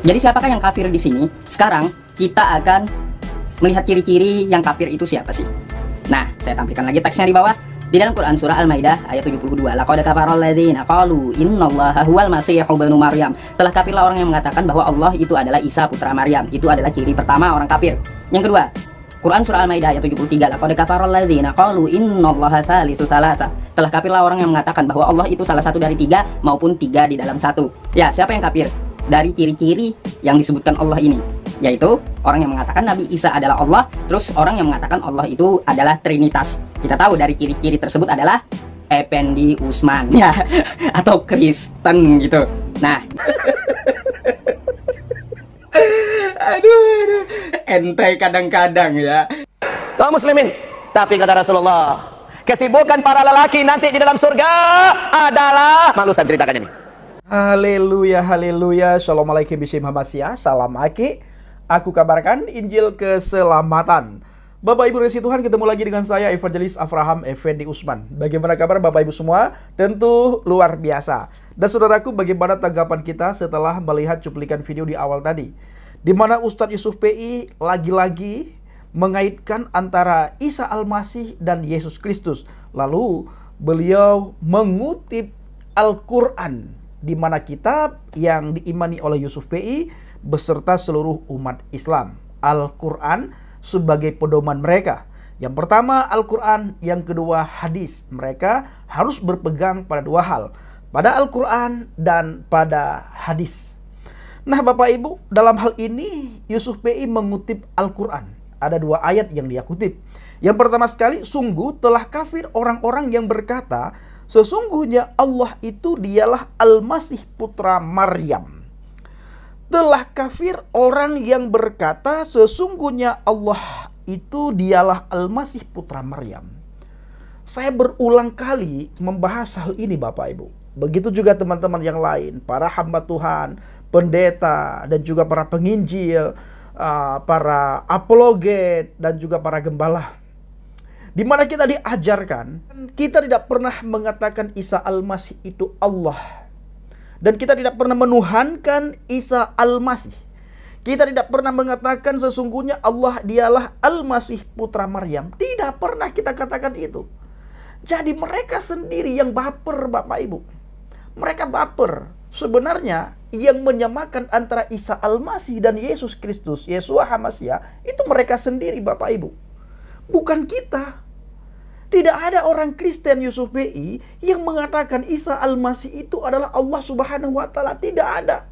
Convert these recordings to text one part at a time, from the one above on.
Jadi siapakah yang kafir di sini? Sekarang kita akan melihat ciri-ciri yang kafir itu siapa sih. Nah, saya tampilkan lagi teksnya di bawah. Di dalam Quran surah Al-Maidah ayat 72, laqad kafaral ladzina qalu innallaha huwal masih ibnu Maryam. Telah kafirlah orang yang mengatakan bahwa Allah itu adalah Isa putra Maryam. Itu adalah ciri pertama orang kafir. Yang kedua, Quran surah Al-Maidah ayat 73, laqad kafaral ladzina qalu innallaha tsalitsu tsalasa. Telah kafirlah orang yang mengatakan bahwa Allah itu salah satu dari tiga maupun tiga di dalam satu. Ya, siapa yang kafir dari ciri-ciri yang disebutkan Allah ini? Yaitu orang yang mengatakan Nabi Isa adalah Allah, terus orang yang mengatakan Allah itu adalah Trinitas. Kita tahu dari ciri-ciri tersebut adalah Effendi Usman ya, atau Kristen gitu. Nah, aduh, ente kadang-kadang ya. Kaum muslimin, tapi kata Rasulullah, kesibukan para lelaki nanti di dalam surga adalah, malu saya ceritakannya nih. Haleluya, haleluya. Assalamualaikum warahmatullahi wabarakatuh. Salam aki. Aku kabarkan Injil keselamatan. Bapak Ibu Resi Tuhan, ketemu lagi dengan saya Evangelis Avraham Effendi Usman. Bagaimana kabar Bapak Ibu semua? Tentu luar biasa. Dan saudaraku, bagaimana tanggapan kita setelah melihat cuplikan video di awal tadi, di mana Ustadz Yusuf PI lagi-lagi mengaitkan antara Isa Al-Masih dan Yesus Kristus. Lalu beliau mengutip Al-Quran, di mana kitab yang diimani oleh Yusuf PI beserta seluruh umat Islam. Al-Quran sebagai pedoman mereka. Yang pertama Al-Quran, yang kedua hadis. Mereka harus berpegang pada dua hal, pada Al-Quran dan pada hadis. Nah Bapak Ibu, dalam hal ini Yusuf PI mengutip Al-Quran. Ada dua ayat yang dia kutip. Yang pertama sekali, sungguh telah kafir orang-orang yang berkata, sesungguhnya Allah itu dialah Al-Masih putra Maryam. Telah kafir orang yang berkata, sesungguhnya Allah itu dialah Al-Masih putra Maryam. Saya berulang kali membahas hal ini Bapak Ibu. Begitu juga teman-teman yang lain, para hamba Tuhan, pendeta, dan juga para penginjil, para apologet, dan juga para gembala. Di mana kita diajarkan, kita tidak pernah mengatakan Isa Al-Masih itu Allah. Dan kita tidak pernah menuhankan Isa Al-Masih. Kita tidak pernah mengatakan sesungguhnya Allah dialah Al-Masih putra Maryam. Tidak pernah kita katakan itu. Jadi mereka sendiri yang baper Bapak Ibu. Mereka baper. Sebenarnya yang menyamakan antara Isa Al-Masih dan Yesus Kristus, Yeshua HaMashiach, itu mereka sendiri Bapak Ibu. Bukan kita. Tidak ada orang Kristen Yusuf PI yang mengatakan Isa Al-Masih itu adalah Allah Subhanahu wa Ta'ala. Tidak ada.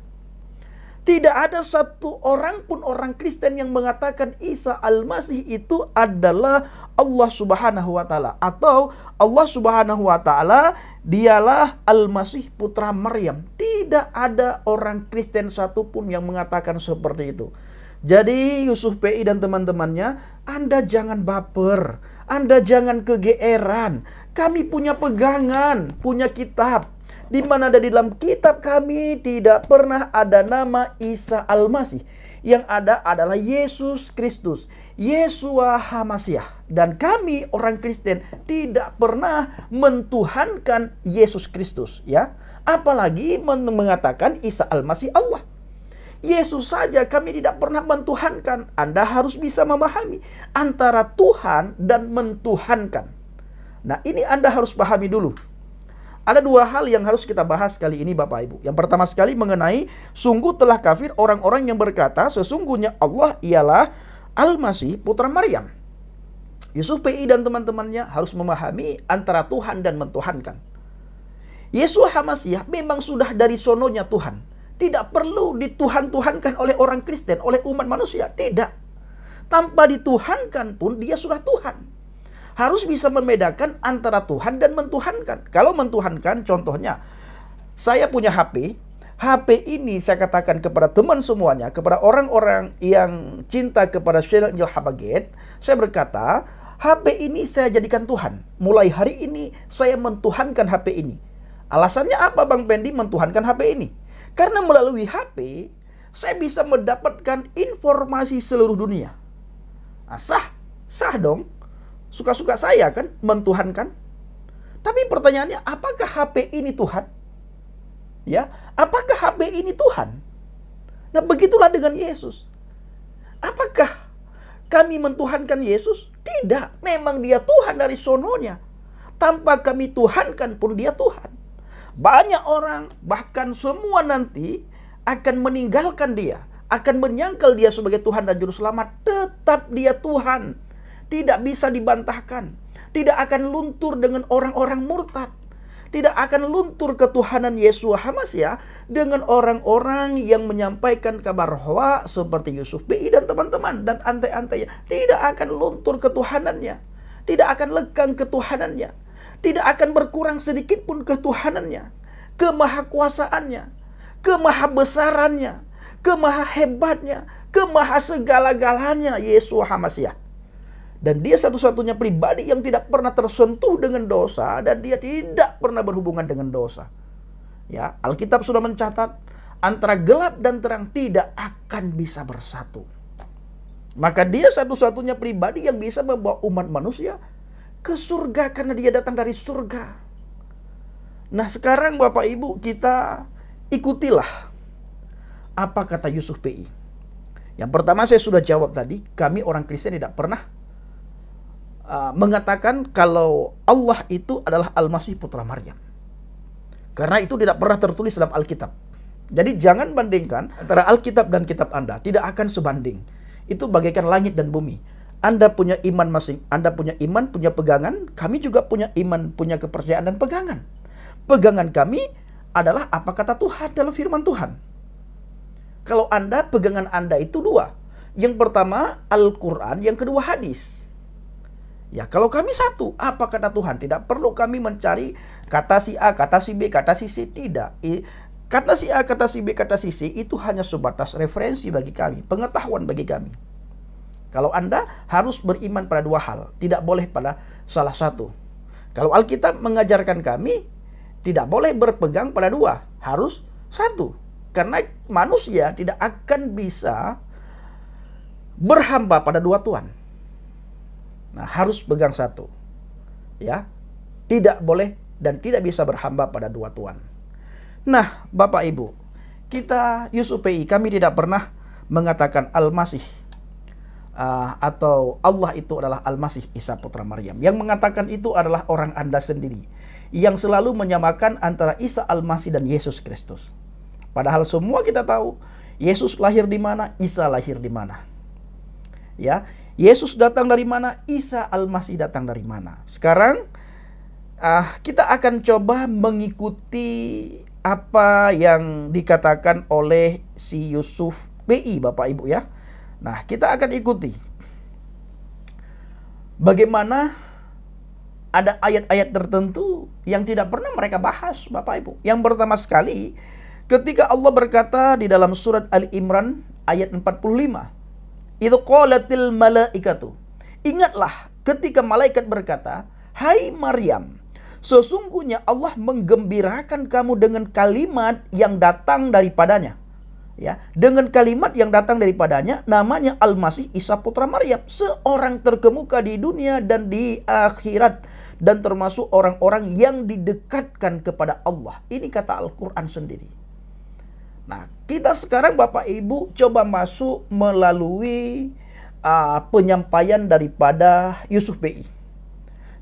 Tidak ada satu orang pun orang Kristen yang mengatakan Isa Al-Masih itu adalah Allah Subhanahu wa Ta'ala, atau Allah Subhanahu wa Ta'ala dialah Al-Masih putra Maryam. Tidak ada orang Kristen satupun yang mengatakan seperti itu. Jadi Yusuf PI dan teman-temannya, Anda jangan baper, Anda jangan kegeeran. Kami punya pegangan, punya kitab, di mana ada di dalam kitab kami tidak pernah ada nama Isa Al-Masih. Yang ada adalah Yesus Kristus, Yeshua HaMashiach. Dan kami orang Kristen tidak pernah mentuhankan Yesus Kristus, ya. Apalagi mengatakan Isa Al-Masih Allah. Yesus saja kami tidak pernah mentuhankan. Anda harus bisa memahami antara Tuhan dan mentuhankan. Nah, ini Anda harus pahami dulu. Ada dua hal yang harus kita bahas kali ini Bapak Ibu. Yang pertama sekali mengenai sungguh telah kafir orang-orang yang berkata sesungguhnya Allah ialah Al-Masih putra Maryam. Yusuf PI dan teman-temannya harus memahami antara Tuhan dan mentuhankan. Yeshua HaMashiach memang sudah dari sononya Tuhan. Tidak perlu dituhan-tuhankan oleh orang Kristen, oleh umat manusia. Tidak. Tanpa dituhankan pun dia sudah Tuhan. Harus bisa membedakan antara Tuhan dan mentuhankan. Kalau mentuhankan, contohnya, saya punya HP. HP ini saya katakan kepada teman semuanya, kepada orang-orang yang cinta kepada channel Injil Habaget, saya berkata, HP ini saya jadikan Tuhan. Mulai hari ini saya mentuhankan HP ini. Alasannya apa Bang Pendi mentuhankan HP ini? Karena melalui HP, saya bisa mendapatkan informasi seluruh dunia. Nah, sah dong. Suka-suka saya kan mentuhankan. Tapi pertanyaannya, apakah HP ini Tuhan? Ya, apakah HP ini Tuhan? Nah, begitulah dengan Yesus. Apakah kami mentuhankan Yesus? Tidak, memang dia Tuhan dari sononya. Tanpa kami tuhankan pun dia Tuhan. Banyak orang, bahkan semua nanti akan meninggalkan dia, akan menyangkal dia sebagai Tuhan dan Juru Selamat. Tetap dia Tuhan, tidak bisa dibantahkan. Tidak akan luntur dengan orang-orang murtad. Tidak akan luntur ketuhanan Yeshua HaMashiach dengan orang-orang yang menyampaikan kabar hoak seperti Yusuf BI dan teman-teman dan antai-antainya. Tidak akan luntur ketuhanannya. Tidak akan lekang ketuhanannya. Tidak akan berkurang sedikit pun ketuhanannya, kemahakuasaannya, kemahabesarannya, kemahahebatnya, kemahasegala-galanya Yeshua HaMashiach. Dan dia satu-satunya pribadi yang tidak pernah tersentuh dengan dosa, dan dia tidak pernah berhubungan dengan dosa. Ya, Alkitab sudah mencatat antara gelap dan terang tidak akan bisa bersatu. Maka dia satu-satunya pribadi yang bisa membawa umat manusia ke surga karena dia datang dari surga. Nah, sekarang Bapak Ibu, kita ikutilah apa kata Yusuf PI. Yang pertama saya sudah jawab tadi, kami orang Kristen tidak pernah mengatakan kalau Allah itu adalah Al-Masih putra Maryam. Karena itu tidak pernah tertulis dalam Alkitab. Jadi jangan bandingkan antara Alkitab dan kitab Anda, tidak akan sebanding. Itu bagaikan langit dan bumi. Anda punya iman masing, Anda punya iman, punya pegangan, kami juga punya iman, punya kepercayaan dan pegangan. Pegangan kami adalah apa kata Tuhan dalam firman Tuhan. Kalau Anda, pegangan Anda itu dua. Yang pertama Al-Quran, yang kedua hadis. Ya, kalau kami satu, apa kata Tuhan? Tidak perlu kami mencari kata si A, kata si B, kata si C. Tidak. Kata si A, kata si B, kata si C itu hanya sebatas referensi bagi kami, pengetahuan bagi kami. Kalau Anda harus beriman pada dua hal, tidak boleh pada salah satu. Kalau Alkitab mengajarkan kami, tidak boleh berpegang pada dua, harus satu. Karena manusia tidak akan bisa berhamba pada dua Tuhan. Nah, harus pegang satu. Ya. Tidak boleh dan tidak bisa berhamba pada dua Tuhan. Nah, Bapak Ibu, kita Yusuf PI, kami tidak pernah mengatakan Al-Masih atau Allah itu adalah Al-Masih Isa putra Maryam. Yang mengatakan itu adalah orang Anda sendiri yang selalu menyamakan antara Isa Al-Masih dan Yesus Kristus. Padahal semua kita tahu Yesus lahir di mana, Isa lahir di mana. Ya, Yesus datang dari mana, Isa Al-Masih datang dari mana. Sekarang kita akan coba mengikuti apa yang dikatakan oleh si Yusuf PI, Bapak Ibu ya. Nah, kita akan ikuti bagaimana ada ayat-ayat tertentu yang tidak pernah mereka bahas, Bapak Ibu. Yang pertama sekali, ketika Allah berkata di dalam surat Ali Imran ayat 45, itu qalatil malaikatu. Ingatlah ketika malaikat berkata, "Hai Maryam, sesungguhnya Allah menggembirakan kamu dengan kalimat yang datang daripadanya." Ya, dengan kalimat yang datang daripadanya, namanya Al-Masih Isa putra Maryam, seorang terkemuka di dunia dan di akhirat, dan termasuk orang-orang yang didekatkan kepada Allah. Ini kata Al-Quran sendiri. Nah, kita sekarang Bapak Ibu coba masuk melalui penyampaian daripada Yusuf PI.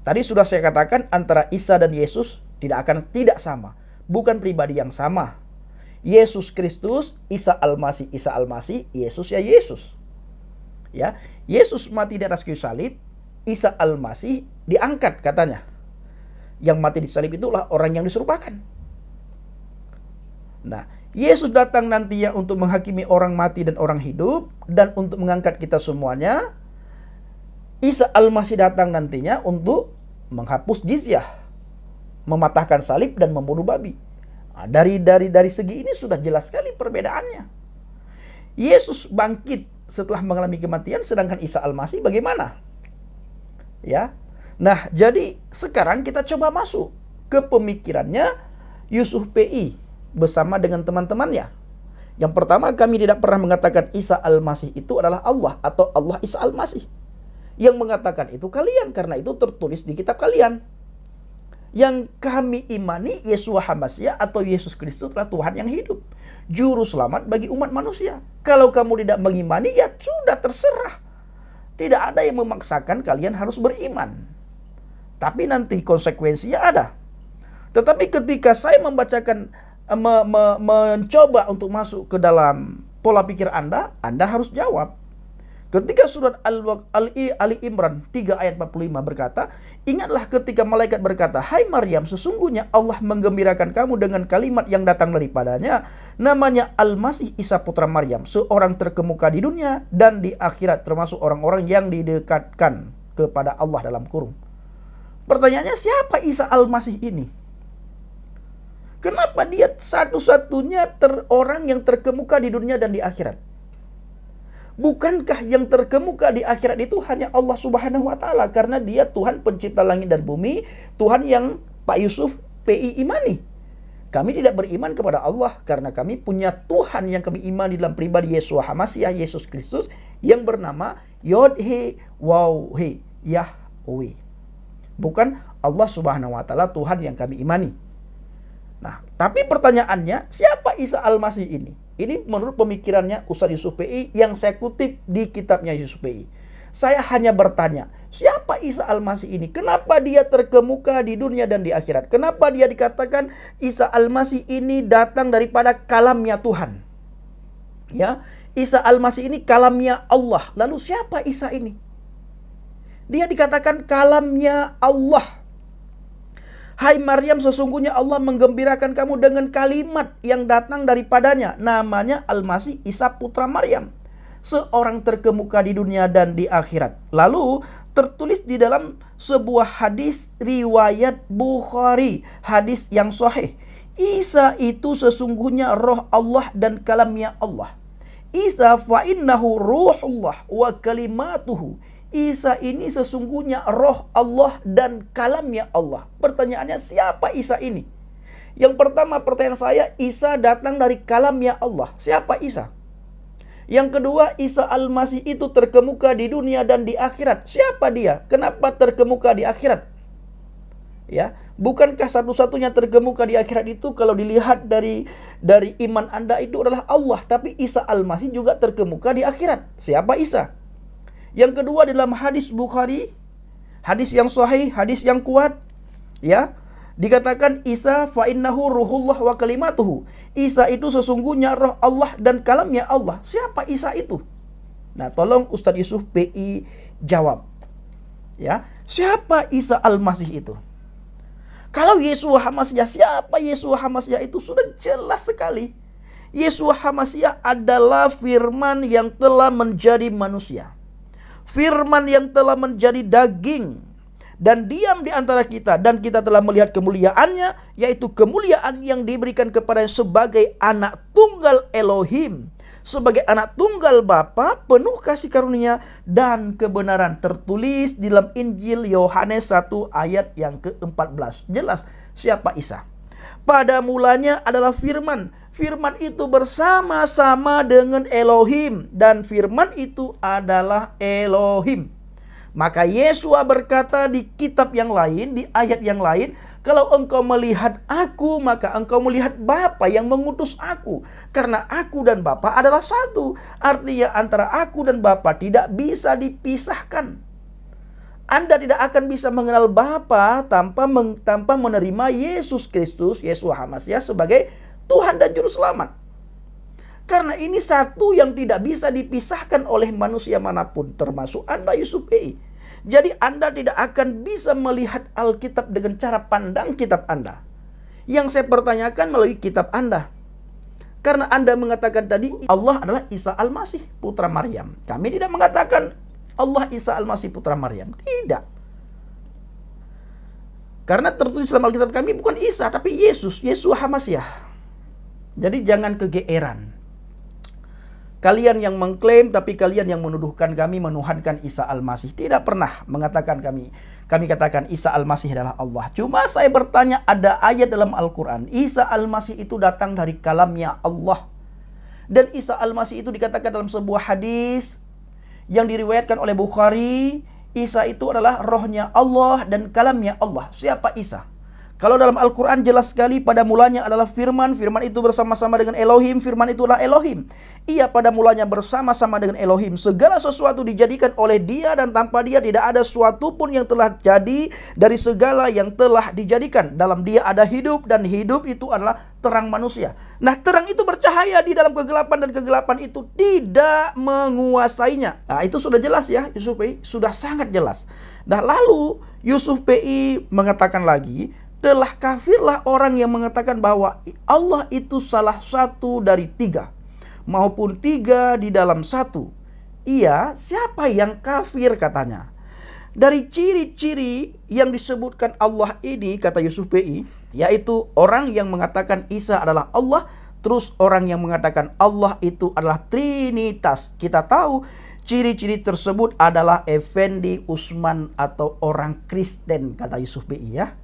Tadi sudah saya katakan antara Isa dan Yesus tidak sama. Bukan pribadi yang sama. Yesus Kristus, Isa Al-Masih, Yesus ya Yesus. Ya, Yesus mati di atas kayu salib, Isa Al-Masih diangkat katanya. Yang mati di salib itulah orang yang diserupakan. Nah, Yesus datang nantinya untuk menghakimi orang mati dan orang hidup, dan untuk mengangkat kita semuanya. Isa Al-Masih datang nantinya untuk menghapus jizyah, mematahkan salib dan membunuh babi. Nah, dari segi ini sudah jelas sekali perbedaannya. Yesus bangkit setelah mengalami kematian, sedangkan Isa Al-Masih bagaimana? Ya. Nah, jadi sekarang kita coba masuk ke pemikirannya Yusuf PI bersama dengan teman-temannya. Yang pertama, kami tidak pernah mengatakan Isa Al-Masih itu adalah Allah atau Allah Isa Al-Masih. Yang mengatakan itu kalian, karena itu tertulis di kitab kalian. Yang kami imani Yeshua HaMasyiah atau Yesus Kristus adalah Tuhan yang hidup, juru selamat bagi umat manusia. Kalau kamu tidak mengimani, ya sudah terserah. Tidak ada yang memaksakan kalian harus beriman. Tapi nanti konsekuensinya ada. Tetapi ketika saya membacakan, mencoba untuk masuk ke dalam pola pikir Anda harus jawab. Ketika surat Ali Imran 3 ayat 45 berkata, ingatlah ketika malaikat berkata, hai Maryam, sesungguhnya Allah menggembirakan kamu dengan kalimat yang datang daripadanya, namanya Al-Masih Isa putra Maryam, seorang terkemuka di dunia dan di akhirat, termasuk orang-orang yang didekatkan kepada Allah dalam kurung. Pertanyaannya, siapa Isa Al-Masih ini? Kenapa dia satu-satunya orang yang terkemuka di dunia dan di akhirat? Bukankah yang terkemuka di akhirat itu hanya Allah Subhanahu wa Ta'ala? Karena dia Tuhan pencipta langit dan bumi, Tuhan yang Pak Yusuf PI imani. Kami tidak beriman kepada Allah karena kami punya Tuhan yang kami imani dalam pribadi Yeshua HaMasyiah, Yesus Kristus, yang bernama Yod-He Waw-He Yahweh. Bukan Allah Subhanahu wa Ta'ala Tuhan yang kami imani. Nah, tapi pertanyaannya, siapa Isa Al-Masih ini? Ini menurut pemikirannya Ustadz Yusuf PI yang saya kutip di kitabnya Yusuf PI. Saya hanya bertanya, siapa Isa Al-Masih ini? Kenapa dia terkemuka di dunia dan di akhirat? Kenapa dia dikatakan Isa Al-Masih ini datang daripada kalamnya Tuhan? Ya, Isa Al-Masih ini kalamnya Allah. Lalu siapa Isa ini? Dia dikatakan kalamnya Allah. Hai Maryam, sesungguhnya Allah menggembirakan kamu dengan kalimat yang datang daripadanya, namanya Al-Masih Isa putra Maryam, seorang terkemuka di dunia dan di akhirat. Lalu tertulis di dalam sebuah hadis riwayat Bukhari, hadis yang sahih, Isa itu sesungguhnya roh Allah dan kalamnya Allah. Isa fa innahu ruhullah wa kalimatuhu. Isa ini sesungguhnya roh Allah dan kalamnya Allah. Pertanyaannya, siapa Isa ini? Yang pertama, pertanyaan saya, Isa datang dari kalamnya Allah. Siapa Isa? Yang kedua, Isa Al-Masih itu terkemuka di dunia dan di akhirat. Siapa dia? Kenapa terkemuka di akhirat? Ya, bukankah satu-satunya terkemuka di akhirat itu kalau dilihat dari iman Anda itu adalah Allah, tapi Isa Al-Masih juga terkemuka di akhirat. Siapa Isa? Yang kedua, dalam hadis Bukhari, hadis yang sahih, hadis yang kuat, ya, dikatakan Isa fa innahu ruhullah wa kalimatuhu. Isa itu sesungguhnya roh Allah dan kalamnya Allah. Siapa Isa itu? Nah, tolong Ustadz Yusuf PI jawab. Ya, siapa Isa Al-Masih itu? Kalau Yeshua HaMasyiah, siapa Yeshua HaMasyiah itu? Sudah jelas sekali. Yeshua HaMasyiah adalah firman yang telah menjadi manusia. Firman yang telah menjadi daging dan diam di antara kita, dan kita telah melihat kemuliaannya, yaitu kemuliaan yang diberikan kepada sebagai anak tunggal Elohim, sebagai anak tunggal Bapa, penuh kasih karunia dan kebenaran. Tertulis di dalam Injil Yohanes 1 ayat yang ke-14. Jelas siapa Isa. Pada mulanya adalah firman. Firman itu bersama-sama dengan Elohim, dan firman itu adalah Elohim. Maka Yesua berkata di kitab yang lain, di ayat yang lain, kalau engkau melihat aku, maka engkau melihat Bapa yang mengutus aku. Karena aku dan Bapa adalah satu. Artinya antara aku dan Bapa tidak bisa dipisahkan. Anda tidak akan bisa mengenal Bapa tanpa menerima Yesus Kristus, Yeshua HaMasyiah sebagai Tuhan dan Juru Selamat. Karena ini satu yang tidak bisa dipisahkan oleh manusia manapun, termasuk Anda Yusuf PI. Jadi Anda tidak akan bisa melihat Alkitab dengan cara pandang kitab Anda. Yang saya pertanyakan melalui kitab Anda. Karena Anda mengatakan tadi Allah adalah Isa Al-Masih putra Maryam. Kami tidak mengatakan Allah Isa Al-Masih putra Maryam. Tidak. Karena tertulis dalam Alkitab kami bukan Isa, tapi Yesus, Yeshua HaMasyiah. Jadi jangan kegeeran. Kalian yang mengklaim, tapi kalian yang menuduhkan kami menuhankan Isa Al-Masih. Tidak pernah mengatakan kami katakan Isa Al-Masih adalah Allah. Cuma saya bertanya, ada ayat dalam Al-Quran, Isa Al-Masih itu datang dari kalamnya Allah. Dan Isa Al-Masih itu dikatakan dalam sebuah hadis yang diriwayatkan oleh Bukhari, Isa itu adalah rohnya Allah dan kalamnya Allah. Siapa Isa? Kalau dalam Al-Quran jelas sekali pada mulanya adalah firman, firman itu bersama-sama dengan Elohim, firman itulah Elohim. Ia pada mulanya bersama-sama dengan Elohim. Segala sesuatu dijadikan oleh dia dan tanpa dia tidak ada sesuatu pun yang telah jadi dari segala yang telah dijadikan. Dalam dia ada hidup dan hidup itu adalah terang manusia. Nah, terang itu bercahaya di dalam kegelapan dan kegelapan itu tidak menguasainya. Nah, itu sudah jelas ya, Yusuf PI, sudah sangat jelas. Nah, lalu Yusuf PI mengatakan lagi, telah kafirlah orang yang mengatakan bahwa Allah itu salah satu dari tiga, maupun tiga di dalam satu. Ia siapa yang kafir katanya. Dari ciri-ciri yang disebutkan Allah ini, kata Yusuf PI, yaitu orang yang mengatakan Isa adalah Allah, terus orang yang mengatakan Allah itu adalah Trinitas. Kita tahu ciri-ciri tersebut adalah Effendi Usman atau orang Kristen, kata Yusuf PI ya.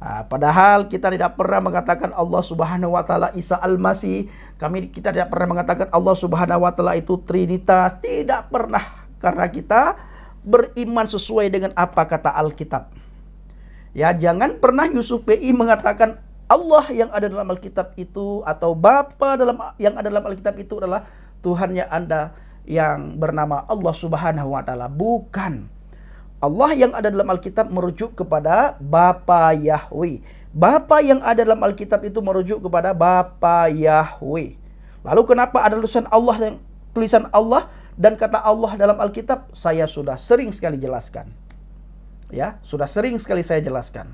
Padahal kita tidak pernah mengatakan Allah Subhanahu wa taala Isa Al-Masih. Kita tidak pernah mengatakan Allah Subhanahu wa taala itu Trinitas. Tidak pernah, karena kita beriman sesuai dengan apa kata Alkitab. Ya, jangan pernah Yusuf PI mengatakan Allah yang ada dalam Alkitab itu atau Bapa yang ada dalam Alkitab itu adalah Tuhannya Anda yang bernama Allah Subhanahu wa taala. Bukan. Allah yang ada dalam Alkitab merujuk kepada Bapa Yahweh. Bapa yang ada dalam Alkitab itu merujuk kepada Bapa Yahweh. Lalu kenapa ada tulisan Allah dan kata Allah dalam Alkitab? Saya sudah sering sekali jelaskan. Ya, sudah sering sekali saya jelaskan.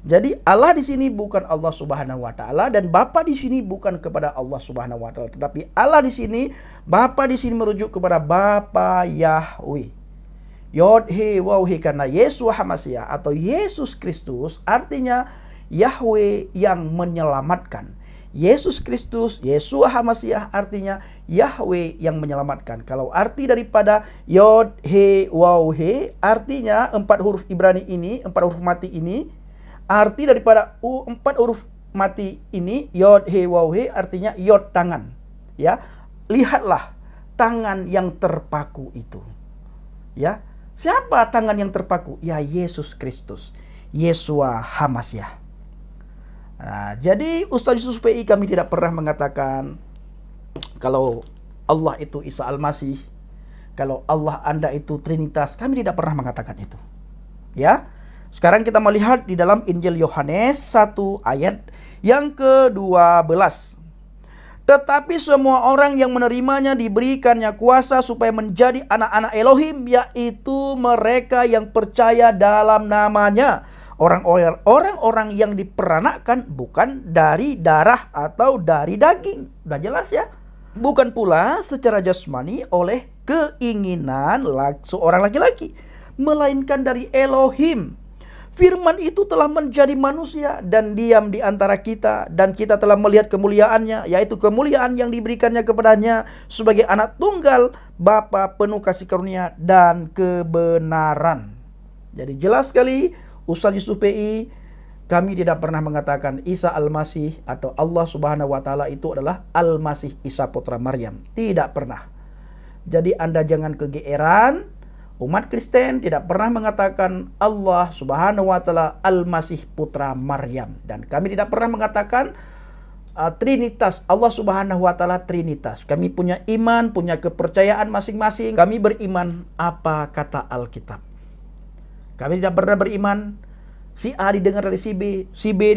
Jadi Allah di sini bukan Allah Subhanahu wa taala dan Bapa di sini bukan kepada Allah Subhanahu wa taala, tetapi Allah di sini, Bapa di sini merujuk kepada Bapa Yahweh. Yod he waw he, karena Yesus HaMashiach atau Yesus Kristus artinya Yahweh yang menyelamatkan. Yesus Kristus, Yesus HaMashiach artinya Yahweh yang menyelamatkan. Kalau arti daripada Yod he waw he artinya empat huruf Ibrani ini, empat huruf mati ini, arti daripada empat huruf mati ini Yod he waw he artinya Yod tangan. Ya, lihatlah tangan yang terpaku itu. Ya. Siapa tangan yang terpaku? Ya, Yesus Kristus, Yesua HaMashiach. Nah, jadi Ustaz Yusuf PI kami tidak pernah mengatakan kalau Allah itu Isa Al-Masih, kalau Allah Anda itu Trinitas. Kami tidak pernah mengatakan itu. Ya. Sekarang kita melihat di dalam Injil Yohanes 1 ayat yang ke-12. Tetapi semua orang yang menerimanya diberikannya kuasa supaya menjadi anak-anak Elohim, yaitu mereka yang percaya dalam namanya. Orang-orang yang diperanakkan bukan dari darah atau dari daging. Udah jelas ya. Bukan pula secara jasmani oleh keinginan seorang laki-laki, melainkan dari Elohim. Firman itu telah menjadi manusia dan diam di antara kita, dan kita telah melihat kemuliaannya, yaitu kemuliaan yang diberikannya kepadanya sebagai anak tunggal Bapa penuh kasih karunia dan kebenaran. Jadi jelas sekali Ustaz Yusuf PI, kami tidak pernah mengatakan Isa Al-Masih atau Allah Subhanahu wa taala itu adalah Al-Masih Isa putra Maryam. Tidak pernah. Jadi Anda jangan kegeeran. Umat Kristen tidak pernah mengatakan Allah Subhanahu wa taala Al-Masih putra Maryam, dan kami tidak pernah mengatakan Trinitas, Allah Subhanahu wa taala Trinitas. Kami punya iman, punya kepercayaan masing-masing. Kami beriman apa kata Alkitab. Kami tidak pernah beriman si A didengar dari si B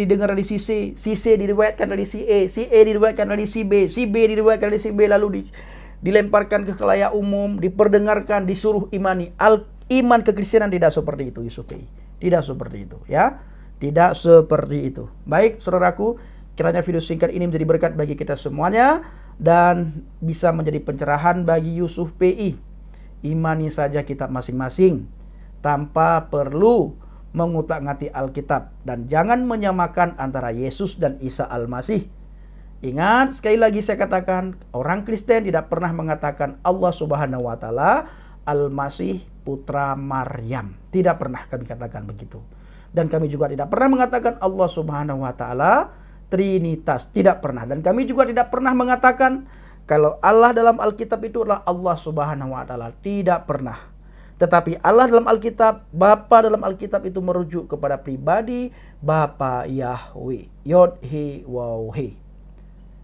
didengar dari si C diriwayatkan dari si A diriwayatkan dari si B diriwayatkan dari si B, lalu dilemparkan ke khalayak umum, diperdengarkan, disuruh imani. Iman kekristenan tidak seperti itu, Yusuf PI. Tidak seperti itu, ya. Tidak seperti itu. Baik, saudaraku, kiranya video singkat ini menjadi berkat bagi kita semuanya dan bisa menjadi pencerahan bagi Yusuf PI. Imani saja kitab masing-masing tanpa perlu mengutak-ngatik Alkitab, dan jangan menyamakan antara Yesus dan Isa Al-Masih. Ingat, sekali lagi saya katakan, orang Kristen tidak pernah mengatakan Allah Subhanahu wa taala Al-Masih putra Maryam. Tidak pernah kami katakan begitu. Dan kami juga tidak pernah mengatakan Allah Subhanahu wa taala Trinitas. Tidak pernah. Dan kami juga tidak pernah mengatakan kalau Allah dalam Alkitab itu adalah Allah Subhanahu wa taala. Tidak pernah. Tetapi Allah dalam Alkitab, Bapa dalam Alkitab itu merujuk kepada pribadi Bapa Yahweh. Yod He Waw He.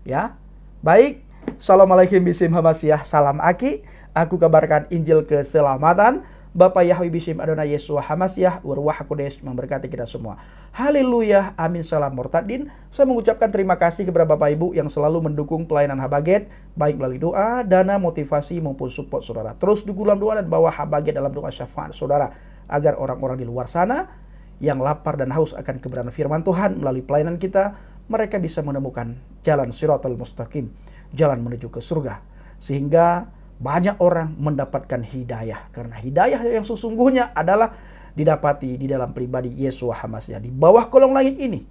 Ya. Baik. Assalamualaikum bisim hamasyah. Salam aki. Aku kabarkan Injil keselamatan. Bapa Yahweh bisim Adonai Yesua Hamasyah Warwah Kodes memberkati kita semua. Haleluya, amin, salam mortadin. Saya mengucapkan terima kasih kepada Bapak Ibu yang selalu mendukung pelayanan Habaget, baik melalui doa, dana, motivasi maupun support saudara. Terus dukung dalam doa dan bawa Habaget dalam doa syafaat saudara, agar orang-orang di luar sana yang lapar dan haus akan kebenaran firman Tuhan melalui pelayanan kita, mereka bisa menemukan jalan Shiratal Mustaqim, jalan menuju ke surga, sehingga banyak orang mendapatkan hidayah. Karena hidayah yang sesungguhnya adalah didapati di dalam pribadi Yesua Hamasyah. Di bawah kolong langit ini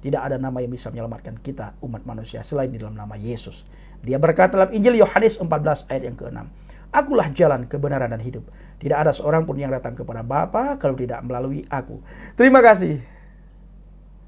tidak ada nama yang bisa menyelamatkan kita umat manusia selain di dalam nama Yesus. Dia berkata dalam Injil Yohanes 14 ayat yang ke-6, Akulah jalan, kebenaran dan hidup. Tidak ada seorang pun yang datang kepada Bapa kalau tidak melalui aku. Terima kasih.